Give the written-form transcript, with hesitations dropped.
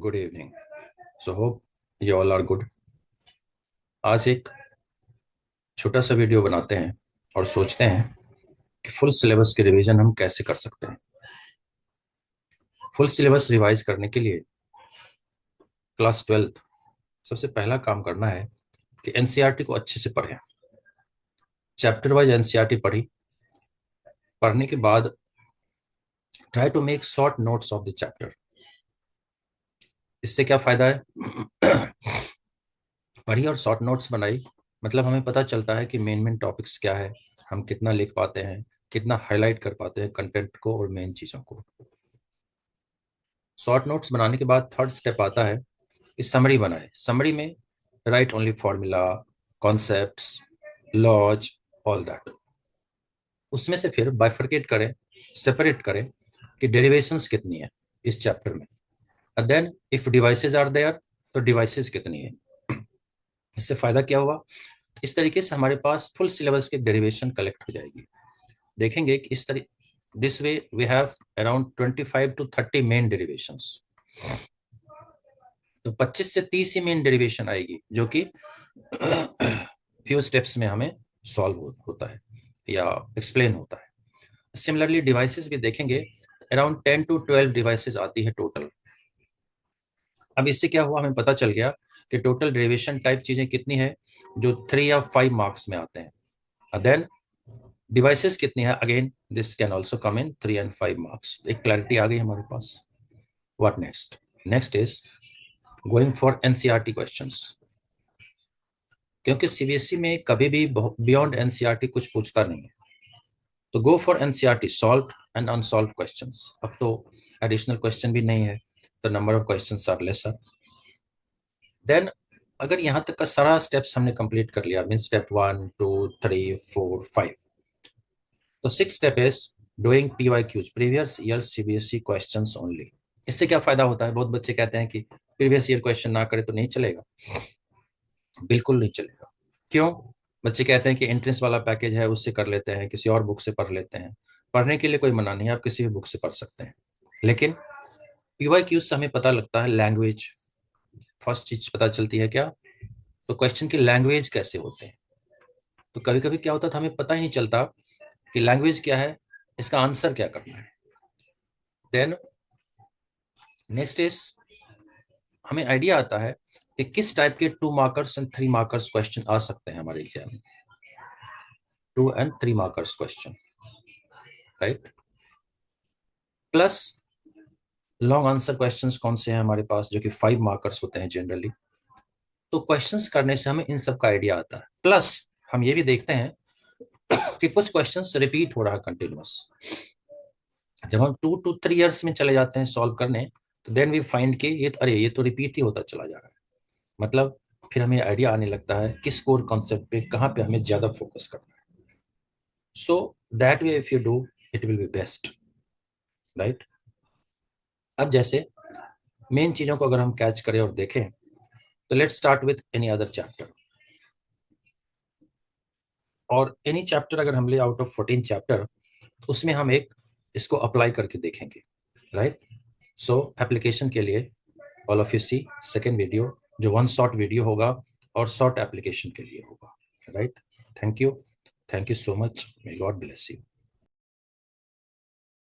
Good evening. So hope you all are good. आज एक छोटा सा वीडियो बनाते हैं और सोचते हैं कि फुल सिलेबस की रिवीजन हम कैसे कर सकते हैं। फुल सिलेबस रिवाइज करने के लिए क्लास 12th सबसे पहला काम करना है कि एनसीईआरटी को अच्छे से पढ़ें। चैप्टर वाइज एनसीईआरटी पढ़ने के बाद try to make short notes of the chapter. इससे क्या फायदा है? पढ़ी और शॉर्ट नोट्स बनाई, मतलब हमें पता चलता है कि मेन मेन टॉपिक्स क्या है, हम कितना लिख पाते हैं, कितना हाईलाइट कर पाते हैं कंटेंट को और मेन चीज़ों को। शॉर्ट नोट्स बनाने के बाद थर्ड स्टेप आता है कि समरी बनाए। समरी में write only formula, concepts, laws, all that. उसमें से फिर बाइफरकेट करें, सेपरेट करें कि डेरिवेशंस कितनी है इस चैप्टर में। Then if devices are there तो डिवाइसेस कितनी है। इससे फायदा क्या हुआ? इस तरीके से हमारे पास फुल सिलेबस की डेरिवेशन कलेक्ट हो जाएगी। देखेंगे कि इस तरीके this way we have around 25 to 30 main derivations. तो 25 से 30 ही मेन डेरिवेशन आएगी जो कि फ्यू स्टेप्स में हमें सॉल्व होता है या एक्सप्लेन होता है। सिमिलरली डिवाइसेस भी देखेंगे, अराउंड 10 to 12 डिवाइसेस आती है टोटल। अब इससे क्या हुआ, हमें पता चल गया कि टोटल डेरिवेशन टाइप चीजें कितनी है जो 3 या 5 मार्क्स में आते हैं। देन डिवाइसेस कितनी है, again this can also come in 3 and 5 marks. एक क्लैरिटी आ गई हमारे पास। What next? Next is going for NCERT questions. क्योंकि सीबीएसई में कभी भी बियॉन्ड एनसीईआरटी कुछ पूछता नहीं है, तो go for NCERT solve and unsolve questions. अब तो एडिशनल क्वेश्चन भी नहीं है, तो number of questions are lesser. Then अगर यहाँ तक का सारा स्टेप्स हमने कंप्लीट कर लिया, मीन स्टेप 1 2 3 4 5, तो 6 step is doing PYQs, previous year CBSE questions only. इससे क्या फायदा होता है? बहुत बच्चे कहते हैं कि प्रीवियस ईयर क्वेश्चन ना करे तो नहीं चलेगा। बिल्कुल नहीं चलेगा। क्यों? बच्चे कहते हैं कि एंट्रेंस वाला पैकेज है उससे कर लेते हैं, किसी और बुक से पढ़ लेते हैं। पढ़ने के लिए कोई मना नहीं है, आप किसी भी बुक से पढ़ सकते हैं। लेकिन पीवाईक्यूज से हमें पता लगता है लैंग्वेज। फर्स्ट चीज पता चलती है क्या? तो क्वेश्चन की लैंग्वेज कैसे होते हैं। तो कभी कभी क्या होता था, हमें पता ही नहीं चलता कि लैंग्वेज क्या है, इसका आंसर क्या करना है। देन नेक्स्ट इज हमें आइडिया आता है कि किस टाइप के 2 मार्कर्स एंड 3 मार्कर्स क्वेश्चन आ सकते हैं हमारे एग्जाम में। 2 and 3 markers question, right. Plus long answer questions कौन से हैं हमारे पास, जो कि 5 मार्कर्स होते हैं जनरली। तो क्वेश्चंस करने से हमें इन सब का आइडिया आता है। प्लस हम ये भी देखते हैं कि कुछ क्वेश्चंस रिपीट हो रहा है कंटिन्यूअस। जब हम 2 to 3 years में चले जाते हैं सॉल्व करने, तो देन वी फाइंड कि ये तो रिपीट ही होता चला जा रहा है। मतलब फिर हमें आइडिया आने लगता है किस कोर कॉन्सेप्ट पे, कहाँ पे हमें ज्यादा फोकस करना है। So that way if you do it will be best, right. अब जैसे मेन चीजों को अगर हम कैच करें और देखें, तो let's start with any other chapter. और एनी चैप्टर अगर हम ले आउट ऑफ 14 चैप्टर, तो उसमें हम एक इसको अप्लाई करके देखेंगे, राइट। सो एप्लीकेशन के लिए all of you see second video, जो 1 शॉर्ट वीडियो होगा और शॉर्ट एप्लीकेशन के लिए होगा, right. Thank you, thank you so much, may God bless you.